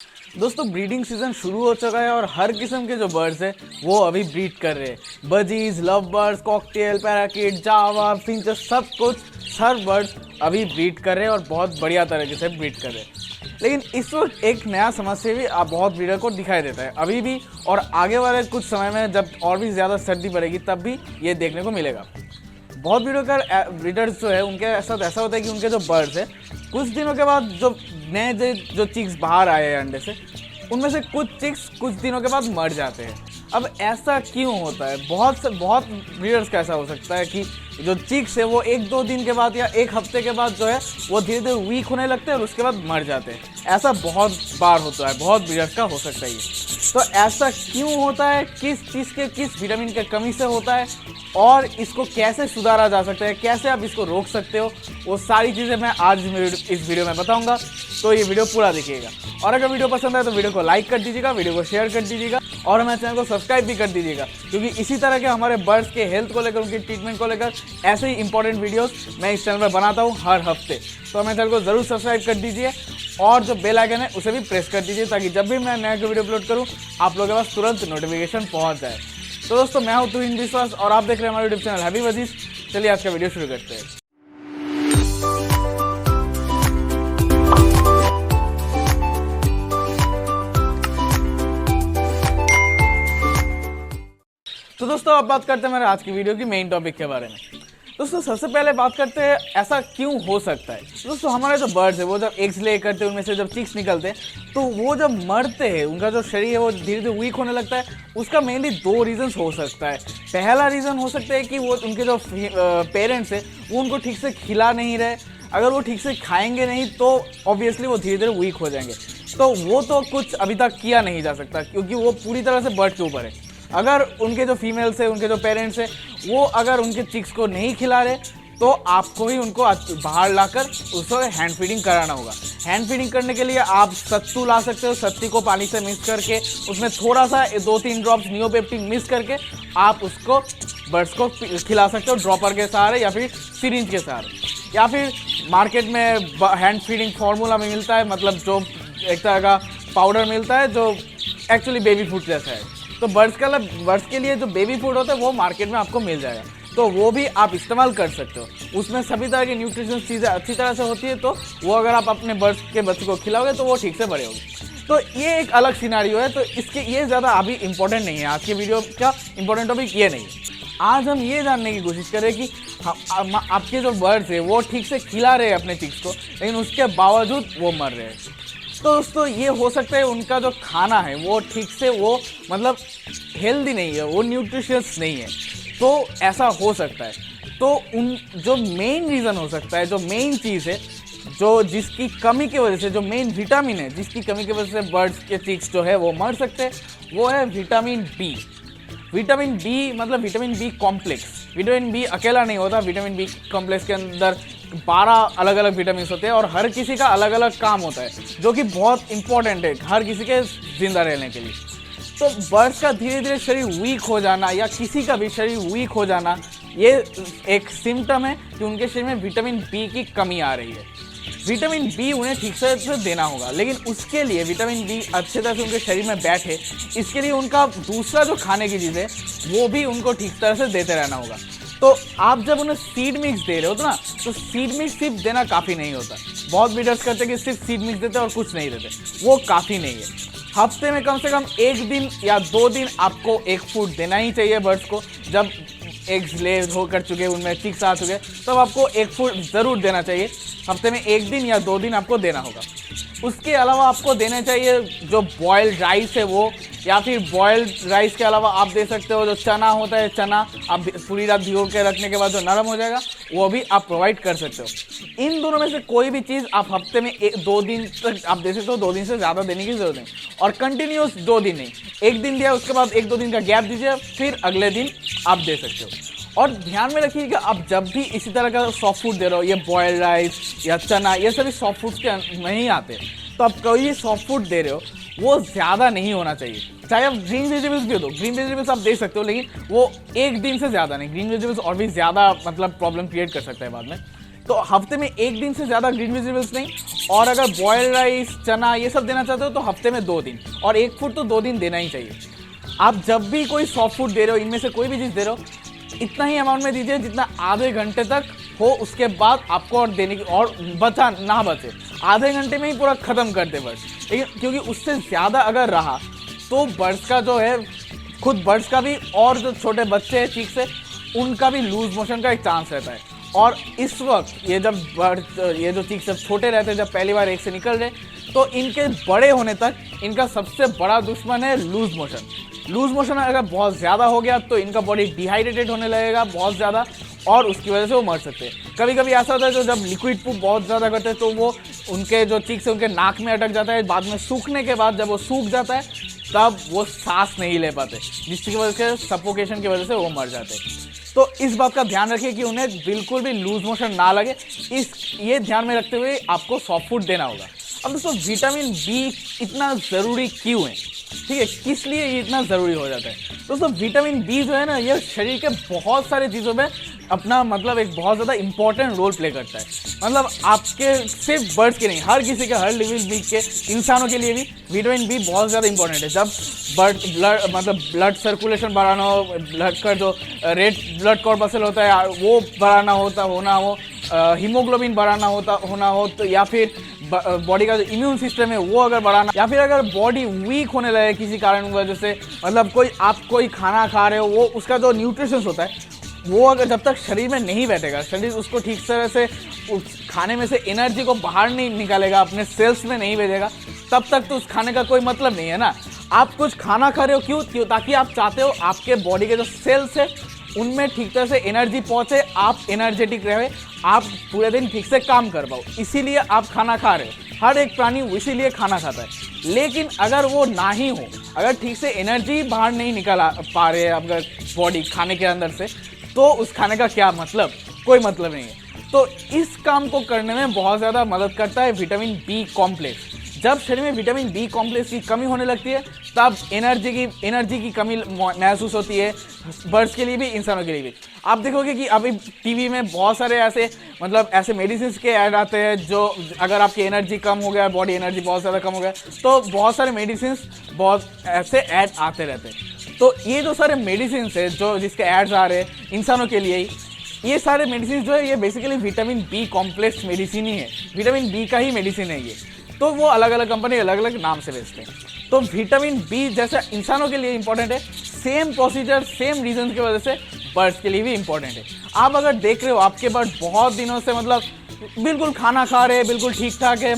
दोस्तों breeding season शुरू हो चुका है और हर किस्म के जो बर्ड्स हैं वो अभी ब्रीड कर रहे हैं। Budgies, love birds, cockatiel, parakeet, Java, finches, सब कुछ हर बर्ड्स अभी ब्रीड कर रहे हैं और बहुत बढ़िया तरीके से ब्रीड कर रहे हैं। लेकिन इस वक्त एक नया समस्या भी बहुत ब्रीडर को दिखाई देता है अभी भी, और आगे वाले कुछ समय में जब और भी ज़्यादा सर्दी पड़ेगी तब भी ये देखने को मिलेगा। बहुत ब्रीडर्स जो है उनके साथ ऐसा होता है कि उनके जो बर्ड्स है कुछ दिनों के बाद जो नए जो चिक्स बाहर आए हैं अंडे से, उनमें से कुछ चिक्स कुछ दिनों के बाद मर जाते हैं। अब ऐसा क्यों होता है? बहुत ब्रीडर्स का ऐसा हो सकता है कि जो चिक्स है वो एक दो दिन के बाद या एक हफ्ते के बाद जो है वो धीरे धीरे वीक होने लगते हैं और उसके बाद मर जाते हैं। ऐसा बहुत बार होता है, बहुत ब्रीडर्स का हो सकता है ये। तो ऐसा क्यों होता है, किस चीज़ के किस विटामिन के कमी से होता है और इसको कैसे सुधारा जा सकता है, कैसे आप इसको रोक सकते हो, वो सारी चीज़ें मैं आज इस वीडियो में बताऊंगा। तो ये वीडियो पूरा देखिएगा और अगर वीडियो पसंद आए तो वीडियो को लाइक कर दीजिएगा, वीडियो को शेयर कर दीजिएगा और हमारे चैनल को सब्सक्राइब भी कर दीजिएगा, क्योंकि इसी तरह के हमारे बर्ड्स के हेल्थ को लेकर, उनकी ट्रीटमेंट को लेकर ऐसे ही इंपॉर्टेंट वीडियोस मैं इस चैनल पर बनाता हूँ हर हफ्ते। तो हमारे चैनल को ज़रूर सब्सक्राइब कर दीजिए और जो बेल आइकन है उसे भी प्रेस कर दीजिए ताकि जब भी मैं नया वीडियो अपलोड करूँ आप लोगों के पास तुरंत नोटिफिकेशन पहुँच जाए। तो दोस्तों मैं हूँ तुहिन विश्वास और आप देख रहे हैं हमारा यूट्यूब चैनल हैवी वजीज। चलिए आज का वीडियो शुरू करते हैं। तो दोस्तों अब बात करते हैं मेरे आज की वीडियो की मेन टॉपिक के बारे में। दोस्तों सबसे पहले बात करते हैं ऐसा क्यों हो सकता है। दोस्तों हमारे जो बर्ड्स है वो जब एग्स ले करते हैं, उनमें से जब चिक्स निकलते हैं तो वो जब मरते हैं उनका जो शरीर है वो धीरे धीरे वीक होने लगता है। उसका मेनली दो रीजंस हो सकता है। पहला रीज़न हो सकता है कि वो उनके जो पेरेंट्स है वो उनको ठीक से खिला नहीं रहे। अगर वो ठीक से खाएंगे नहीं तो ऑब्वियसली वो धीरे धीरे वीक हो जाएंगे। तो वो तो कुछ अभी तक किया नहीं जा सकता क्योंकि वो पूरी तरह से बर्ड के ऊपर है। अगर उनके जो फीमेल्स है, उनके जो पेरेंट्स है वो अगर उनके चिक्स को नहीं खिला रहे तो आपको ही उनको बाहर लाकर उसको हैंड फीडिंग कराना होगा। हैंड फीडिंग करने के लिए आप सत्तू ला सकते हो, सत्ती को पानी से मिक्स करके उसमें थोड़ा सा 2-3 ड्रॉप्स नियोपेप्टिन मिक्स करके आप उसको बर्ड्स को खिला सकते हो ड्रॉपर के सहारे या फिर सिरिंज के सहारे, या फिर मार्केट में हैंड फीडिंग फार्मूला में मिलता है, मतलब जो एक तरह का पाउडर मिलता है जो एक्चुअली बेबी फूड जैसा है। तो बर्ड्स के लिए जो बेबी फूड होता है वो मार्केट में आपको मिल जाएगा, तो वो भी आप इस्तेमाल कर सकते हो। उसमें सभी तरह की न्यूट्रिशन चीज़ें अच्छी तरह से होती है, तो वो अगर आप अपने बर्ड्स के बच्चे को खिलाओगे तो वो ठीक से बड़े होंगे। तो ये एक अलग सिनारियो है, तो इसके ये ज़्यादा अभी इंपॉर्टेंट नहीं है। आज की वीडियो का इंपॉर्टेंट टॉपिक ये नहीं है। आज हम ये जानने की कोशिश करें कि आपके जो बर्ड्स है वो ठीक से खिला रहे हैं अपने चिक्स को, लेकिन उसके बावजूद वो मर रहे हैं। तो दोस्तों ये हो सकता है उनका जो खाना है वो ठीक से वो मतलब हेल्दी नहीं है, वो न्यूट्रिशियस नहीं है, तो ऐसा हो सकता है। तो उन जो मेन रीज़न हो सकता है, जो मेन चीज़ है, जो जिसकी कमी की वजह से, जो मेन विटामिन है जिसकी कमी की वजह से बर्ड्स के चिक्स जो है वो मर सकते हैं, वो है विटामिन बी। विटामिन बी मतलब vitamin B complex. Vitamin B अकेला नहीं होता, विटामिन बी कॉम्प्लेक्स के अंदर 12 अलग अलग विटामिन होते हैं और हर किसी का अलग अलग काम होता है, जो कि बहुत इंपॉर्टेंट है हर किसी के जिंदा रहने के लिए। तो बर्ड्स का धीरे धीरे शरीर वीक हो जाना या किसी का भी शरीर वीक हो जाना ये एक सिम्टम है कि उनके शरीर में विटामिन बी की कमी आ रही है। विटामिन बी उन्हें ठीक से देना होगा, लेकिन उसके लिए विटामिन बी अच्छे तरह से उनके शरीर में बैठे, इसके लिए उनका दूसरा जो खाने की चीज़ है वो भी उनको ठीक तरह से देते रहना होगा। तो आप जब उन्हें सीड मिक्स दे रहे हो तो ना, तो सीड मिक्स सिर्फ देना काफ़ी नहीं होता। बहुत ब्रीडर्स करते हैं कि सिर्फ सीड मिक्स देते हैं और कुछ नहीं देते, वो काफ़ी नहीं है। हफ्ते में कम से कम 1 दिन या 2 दिन आपको एक फूड देना ही चाहिए बर्ड्स को। जब एग्स ले होकर चुके, उनमें चिक्स आ चुके, तब आपको एक फूड ज़रूर देना चाहिए। हफ्ते में 1 दिन या 2 दिन आपको देना होगा। उसके अलावा आपको देने चाहिए जो बॉयल्ड राइस है वो, या फिर बॉयल्ड राइस के अलावा आप दे सकते हो जो चना होता है, चना आप पूरी रात भिगो के रखने के बाद जो नरम हो जाएगा वो भी आप प्रोवाइड कर सकते हो। इन दोनों में से कोई भी चीज़ आप हफ्ते में 2 दिन तक आप दे सकते हो। 2 दिन से ज़्यादा देने की जरूरत नहीं, और कंटिन्यूस 2 दिन नहीं, 1 दिन दिया उसके बाद 1-2 दिन का गैप दीजिए, फिर अगले दिन आप दे सकते हो। और ध्यान में रखिएगा आप जब भी इसी तरह का सॉफ्ट फूड दे रहे हो, ये बॉयल्ड राइस या चना, ये सभी सॉफ्ट फूड्स के नहीं आते, तो आप कोई सॉफ्ट फूड दे रहे हो वो ज़्यादा नहीं होना चाहिए। चाहे आप ग्रीन वेजिटेबल्स भी दो, ग्रीन वेजिटेबल्स आप दे सकते हो, लेकिन वो 1 दिन से ज़्यादा नहीं। ग्रीन वेजिटेबल्स और भी ज़्यादा मतलब प्रॉब्लम क्रिएट कर सकता है बाद में। तो हफ्ते में 1 दिन से ज़्यादा ग्रीन वेजिटेबल्स नहीं। और अगर बॉयल्ड राइस, चना ये सब देना चाहते हो तो हफ्ते में 2 दिन, और एक फूड तो 2 दिन देना ही चाहिए। आप जब भी कोई सॉफ्ट फूड दे रहे हो, इनमें से कोई भी चीज़ दे रहे हो, इतना ही अमाउंट में दीजिए जितना आधे घंटे तक हो, उसके बाद आपको और देने की, और बचा ना बचे, आधे घंटे में ही पूरा ख़त्म कर दे बस। लेकिन क्योंकि उससे ज़्यादा अगर रहा तो बर्ड्स का जो है, खुद बर्ड्स का भी और जो छोटे बच्चे हैं चीक से, उनका भी लूज मोशन का एक चांस रहता है। और इस वक्त ये जब ये जो चीक सब छोटे रहते हैं, जब पहली बार एक से निकल रहे, तो इनके बड़े होने तक इनका सबसे बड़ा दुश्मन है लूज मोशन। लूज मोशन अगर बहुत ज़्यादा हो गया तो इनका बॉडी डिहाइड्रेटेड होने लगेगा बहुत ज़्यादा, और उसकी वजह से वो मर सकते हैं। कभी कभी ऐसा होता है जो जब लिक्विड पुप बहुत ज़्यादा करते हैं तो वो उनके जो चीक से उनके नाक में अटक जाता है, बाद में सूखने के बाद जब वो सूख जाता है तब वो सांस नहीं ले पाते, जिसकी वजह से सफोकेशन की वजह से वो मर जाते हैं। तो इस बात का ध्यान रखिए कि उन्हें बिल्कुल भी लूज मोशन ना लगे, ये ध्यान में रखते हुए आपको सॉफ्ट फूड देना होगा। अब दोस्तों, विटामिन बी इतना ज़रूरी क्यों है, ठीक है, किस लिए ये इतना ज़रूरी हो जाता है? दोस्तों, विटामिन बी जो है ना, ये शरीर के बहुत सारे चीज़ों में अपना मतलब एक बहुत ज़्यादा इंपॉर्टेंट रोल प्ले करता है। मतलब आपके सिर्फ बर्ड्स के नहीं, हर किसी के, हर लिविंग बींग के, इंसानों के लिए भी विटामिन बी बहुत ज़्यादा इंपॉर्टेंट है। जब ब्लड सर्कुलेशन बढ़ाना हो, ब्लड का जो रेड ब्लड कॉर्पसल होता है वो बढ़ाना होना हो, हीमोग्लोबिन बढ़ाना होना हो, तो या फिर बॉडी का जो इम्यून सिस्टम है वो अगर बढ़ाना, या फिर अगर बॉडी वीक होने लगे किसी कारण वजह से, मतलब कोई खाना खा रहे हो, वो उसका जो न्यूट्रिशंस होता है वो अगर जब तक शरीर में नहीं बैठेगा, शरीर उसको ठीक तरह से उस खाने में से एनर्जी को बाहर नहीं निकालेगा, अपने सेल्स में नहीं भेजेगा, तब तक तो उस खाने का कोई मतलब नहीं है ना। आप कुछ खाना खा रहे हो क्यों? ताकि आप चाहते हो आपके बॉडी के जो सेल्स है उनमें ठीक तरह से एनर्जी पहुंचे, आप एनर्जेटिक रहे, आप पूरे दिन ठीक से काम कर पाओ, इसीलिए आप खाना खा रहे हो। हर एक प्राणी इसीलिए खाना खाता है। लेकिन अगर वो ना ही हो, अगर ठीक से एनर्जी बाहर नहीं निकल पा रहे अगर बॉडी खाने के अंदर से, तो उस खाने का क्या मतलब? कोई मतलब नहीं है। तो इस काम को करने में बहुत ज़्यादा मदद करता है विटामिन बी कॉम्प्लेक्स। जब शरीर में विटामिन बी कॉम्प्लेक्स की कमी होने लगती है तब एनर्जी की कमी महसूस होती है, बर्ड्स के लिए भी, इंसानों के लिए भी। आप देखोगे कि अभी टीवी में बहुत सारे ऐसे मेडिसिन के ऐड आते हैं, जो अगर आपकी एनर्जी कम हो गया, बॉडी एनर्जी बहुत ज़्यादा कम हो गया, तो बहुत सारे मेडिसिन, बहुत ऐसे ऐड आते रहते हैं। तो ये जो सारे मेडिसिन है जो जिसके एड्स आ रहे हैं इंसानों के लिए ही, ये सारे मेडिसिन जो है ये basically vitamin B complex medicine ही है, विटामिन बी का ही मेडिसिन है ये। तो वो अलग अलग कंपनी अलग अलग नाम से बेचते हैं। तो विटामिन बी जैसे इंसानों के लिए इंपॉर्टेंट है, सेम प्रोसीजर, सेम रीजन की वजह से बर्ड्स के लिए भी इंपॉर्टेंट है। आप अगर देख रहे हो आपके बर्ड बहुत दिनों से बिल्कुल खाना खा रहे हैं, बिल्कुल ठीक ठाक है,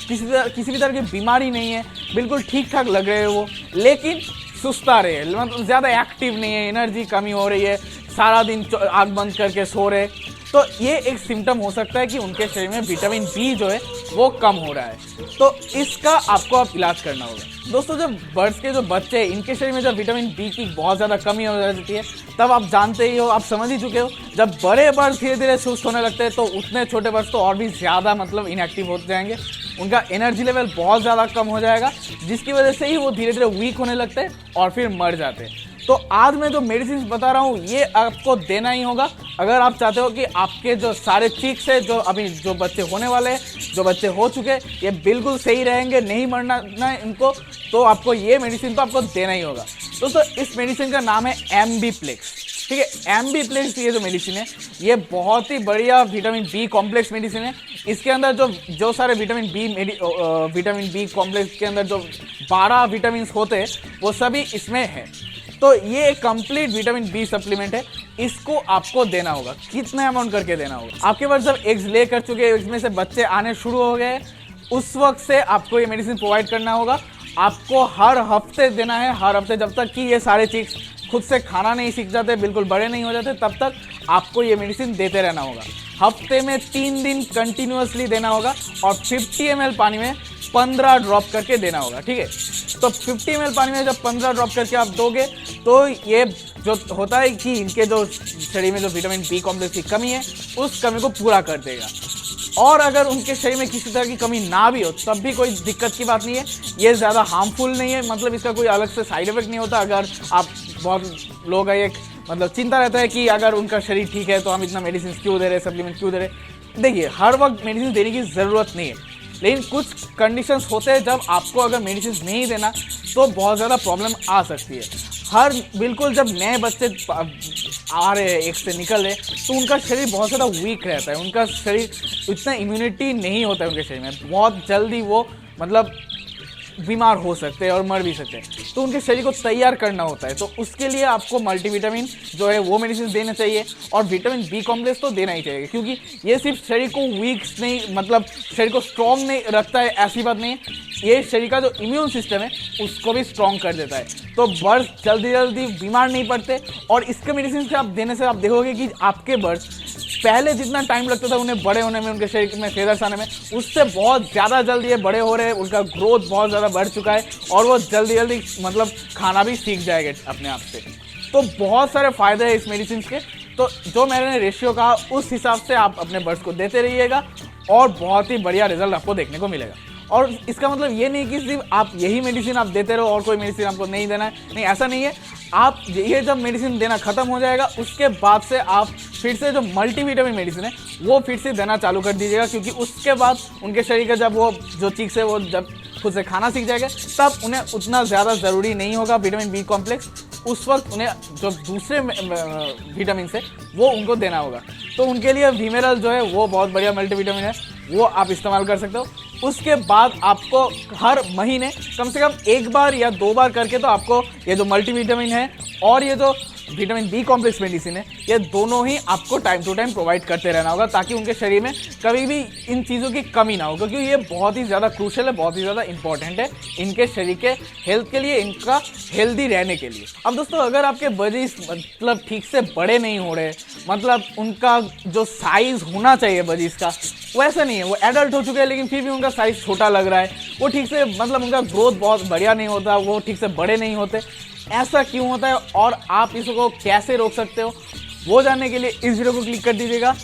किसी भी तरह की बीमारी नहीं है, बिल्कुल ठीक ठाक लग रहे हैं वो, लेकिन सुस्ता रहे, मतलब ज़्यादा एक्टिव नहीं है, एनर्जी कमी हो रही है, सारा दिन आँख बंद करके सो रहे, तो ये एक सिम्टम हो सकता है कि उनके शरीर में विटामिन बी जो है वो कम हो रहा है। तो इसका आपको अब इलाज करना होगा। दोस्तों, जब बर्ड्स के जो बच्चे हैं इनके शरीर में जब विटामिन बी की बहुत ज़्यादा कमी हो जाती है, तब आप जानते ही हो, आप समझ ही चुके हो, जब बड़े बर्ड्स धीरे धीरे सुस्त होने लगते हैं तो उतने छोटे बर्ड्स तो और भी ज़्यादा इनएक्टिव हो जाएंगे, उनका एनर्जी लेवल बहुत ज़्यादा कम हो जाएगा, जिसकी वजह से ही वो धीरे धीरे वीक होने लगते हैं और फिर मर जाते हैं। तो आज मैं जो मेडिसिन बता रहा हूँ ये आपको देना ही होगा अगर आप चाहते हो कि आपके जो सारे चीक्स है, जो बच्चे होने वाले हैं, जो बच्चे हो चुके हैं, ये बिल्कुल सही रहेंगे, नहीं मरना ना इनको, तो आपको ये मेडिसिन तो आपको देना ही होगा। दोस्तों, इस मेडिसिन का नाम है एम्बीप्लेक्स, ठीक है। एम्बीप्लेक्स ये जो मेडिसिन है ये बहुत ही बढ़िया विटामिन बी कॉम्प्लेक्स मेडिसिन है। इसके अंदर जो सारे विटामिन बी कॉम्प्लेक्स के अंदर जो 12 विटामिन होते हैं वो सभी इसमें है। तो ये कंप्लीट विटामिन बी सप्लीमेंट है, इसको आपको देना होगा। कितने अमाउंट करके देना होगा? आपके पास जब एग्स ले कर चुके, इसमें से बच्चे आने शुरू हो गए, उस वक्त से आपको ये मेडिसिन प्रोवाइड करना होगा। आपको हर हफ्ते देना है, हर हफ्ते, जब तक कि ये सारे चीज खुद से खाना नहीं सीख जाते, बिल्कुल बड़े नहीं हो जाते, तब तक आपको ये मेडिसिन देते रहना होगा। हफ्ते में 3 दिन कंटिन्यूअसली देना होगा और 50 ml पानी में 15 ड्रॉप करके देना होगा, ठीक है। तो 50 ml पानी में जब 15 ड्रॉप करके आप दोगे तो ये जो होता है कि इनके जो शरीर में जो विटामिन बी कॉम्प्लेक्स की कमी है उस कमी को पूरा कर देगा। और अगर उनके शरीर में किसी तरह की कमी ना भी हो तब भी कोई दिक्कत की बात नहीं है, ये ज़्यादा हार्मफुल नहीं है, मतलब इसका कोई अलग से साइड इफेक्ट नहीं होता। अगर आप बहुत लोग हैं, चिंता रहता है कि अगर उनका शरीर ठीक है तो हम इतना मेडिसिन क्यों दे रहे, सप्लीमेंट क्यों दे रहे, देखिए हर वक्त मेडिसिन देने की ज़रूरत नहीं है, लेकिन कुछ कंडीशंस होते हैं जब आपको अगर मेडिसिन नहीं देना तो बहुत ज़्यादा प्रॉब्लम आ सकती है। बिल्कुल जब नए बच्चे आ रहे हैं, एक से निकल रहे, तो उनका शरीर बहुत ज़्यादा वीक रहता है, उनका शरीर इतना इम्यूनिटी नहीं होता है उनके शरीर में, बहुत जल्दी वो मतलब बीमार हो सकते हैं और मर भी सकते हैं। तो उनके शरीर को तैयार करना होता है, तो उसके लिए आपको मल्टीविटामिन जो है वो मेडिसिन देना चाहिए और विटामिन बी कॉम्प्लेक्स तो देना ही चाहिए, क्योंकि ये सिर्फ शरीर को वीक नहीं मतलब शरीर को स्ट्रॉन्ग नहीं रखता है ऐसी बात नहीं है, ये शरीर का जो इम्यून सिस्टम है उसको भी स्ट्रॉन्ग कर देता है। तो बर्ड्स जल्दी बीमार नहीं पड़ते और इसके मेडिसिन से आप देने से आप देखोगे कि आपके बर्ड्स पहले जितना टाइम लगता था उन्हें बड़े होने में, उनके शरीर में फेदर्स आने में, उससे बहुत ज़्यादा जल्दी ये बड़े हो रहे हैं, उनका ग्रोथ बहुत ज़्यादा बढ़ चुका है और वो जल्दी मतलब खाना भी सीख जाएंगे अपने आप से। तो बहुत सारे फ़ायदे हैं इस मेडिसिन के। तो जो मैंने रेशियो कहा उस हिसाब से आप अपने बर्ड्स को देते रहिएगा और बहुत ही बढ़िया रिजल्ट आपको देखने को मिलेगा। और इसका मतलब ये नहीं कि सिर्फ आप यही मेडिसिन आप देते रहो और कोई मेडिसिन आपको नहीं देना है, नहीं ऐसा नहीं है। आप ये जब मेडिसिन देना ख़त्म हो जाएगा उसके बाद से आप फिर से जो मल्टीविटामिन मेडिसिन है वो फिर से देना चालू कर दीजिएगा, क्योंकि उसके बाद उनके शरीर का जब वो जो चीज़ है वो जब खुद से खाना सीख जाएगा तब उन्हें उतना ज़्यादा ज़रूरी नहीं होगा विटामिन बी कॉम्प्लेक्स, उस वक्त उन्हें जो दूसरे विटामिन से वो उनको देना होगा। तो उनके लिए वीमेरल जो है वो बहुत बढ़िया मल्टीविटामिन है, वो आप इस्तेमाल कर सकते हो। उसके बाद आपको हर महीने कम से कम 1 बार या 2 बार करके तो आपको ये जो मल्टीविटामिन है और ये जो विटामिन बी कॉम्प्लेक्स मेडिसिन है ये दोनों ही आपको टाइम टू टाइम प्रोवाइड करते रहना होगा, ताकि उनके शरीर में कभी भी इन चीज़ों की कमी ना हो, क्योंकि ये बहुत ही ज़्यादा क्रूशल है, बहुत ही ज़्यादा इंपॉर्टेंट है इनके शरीर के हेल्थ के लिए, इनका हेल्दी रहने के लिए। अब दोस्तों अगर आपके बजीज मतलब ठीक से बड़े नहीं हो रहे, मतलब उनका जो साइज़ होना चाहिए बजीज का वैसा नहीं है, वो एडल्ट हो चुके हैं लेकिन फिर भी उनका साइज़ छोटा लग रहा है, वो ठीक से मतलब उनका ग्रोथ बहुत बढ़िया नहीं होता, वो ठीक से बड़े नहीं होते, ऐसा क्यों होता है और आप इसको कैसे रोक सकते हो, वो जानने के लिए इस वीडियो को क्लिक कर दीजिएगा।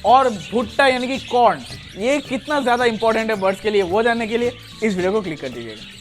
और भुट्टा यानी कि कॉर्न, ये कितना ज़्यादा इंपॉर्टेंट है बर्ड्स के लिए, वो जानने के लिए इस वीडियो को क्लिक कर दीजिएगा।